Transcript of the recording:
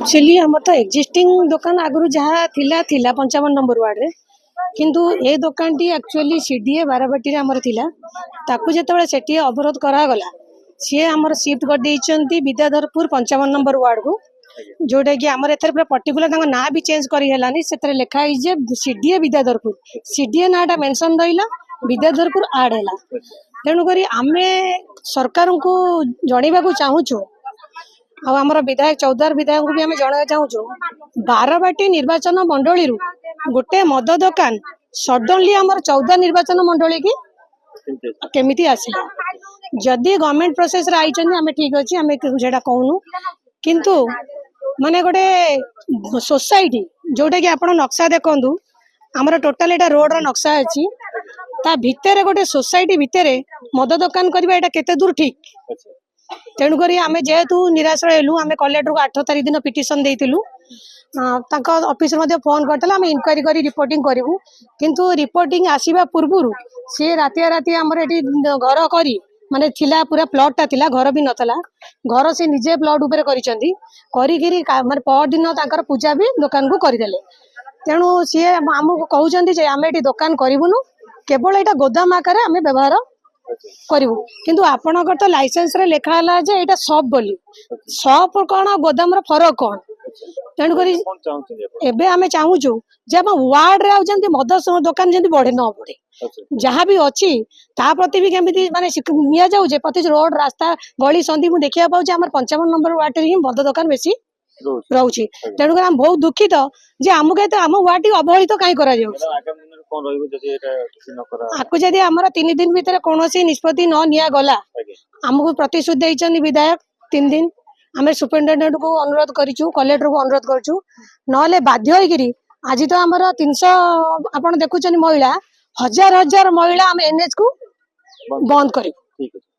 Actually आम तो existing दुकान आगु जहाँ थिला थिला 55 नंबर वार्ड रे किंतु ए दुकान टी एक्चुअली सीडीए बारबाटी आमर थिला ताकू जेतेबेले सेठी अवरोध करागला सी आमर शिफ्ट कर देइचंती विद्याधरपुर 55 नंबर वार्ड को जोटा कि आमर एथरे पूरा पर्टिकुलर ना भी चेंज करी हेलानी सेतरे लिखा है जे सीडीए विद्याधरपुर सीडीए नाटा मेंशन दइला विद्याधरपुर ऐड हैला तेणु करी आमे सरकार को जणीबा को चाहूछु आमर विधायक चौदार विधायक भी आम जन चाहूँ बारबाटी निर्वाचन मंडली गोटे मद दुकान सडनली आमर 14 निर्वाचन मंडली की केमिति आसला जदि गवर्नमेंट प्रोसेस रे आइचनी आमे ठीक अछि आमे जेटा कहूनु किंतु माने गोटे सोसाइटी जोटा कि आपण नक्शा देखंदु आमर टोटल एटा रोड रो नक्शा अछि ता भितरे गोटे सोसाइटी भितरे मद दुकान करबा एटा केते दूर ठीक तेणुक आम जेहेतु निराश रहलु आम कलेक्टर को 8 तारीख दिन पिटिशन देइतिलु ऑफिस फोन करते आम इनक्वारी करी रिपोर्टिंग करूँ किंतु रिपोर्टिंग आसवा पूर्व सी रातिया राति आमर ये घर करी माने थिला पूरा प्लॉट टा थिला घर भी नथला घर से निजे प्लॉट ऊपर करी माने पर दिन तांकर पूजा भी दुकान को करदेले तेणु सी आमको कहते आम ये दुकान करूँ केवल यहाँ गोदाम आकार आम व्यवहार करू किंतु आपणकर तो लाइसेंस रे लिखा है जे एटा शॉप बोली शॉप कौन गोदाम फरक कौन तेणुक एबे आमे चाहूचु जे हम वार्ड रे आ जंती मद दुकान जंती बढ़े न बढ़े जहाँ भी अच्छी ता प्रति भी केमिति माने निया जाऊ जे प्रति रोड रास्ता गली संधि मु देखिया पाउ जे हमर 55 नंबर वार्ड रे ही मद दुकान बेसी रहउची तेणुक हम बहुत दुखित जे हमके तो हम वार्ड अवहेलित काई करा जाउ आपको जदि आमर 3 दिन भीतर कौन निष्पत्ति न निया गला आमको प्रतिश्रुति देइचंदी विधायक 3 दिन आम सुपरिटेडेंट को अनुरोध करूँ कलेक्टर को अनुरोध करूँ ना बाध्य होइकिरी आज तो आमर 300 आपन देखुचन महिला हजार हजार महिला आम एनएच को बंद करूँ।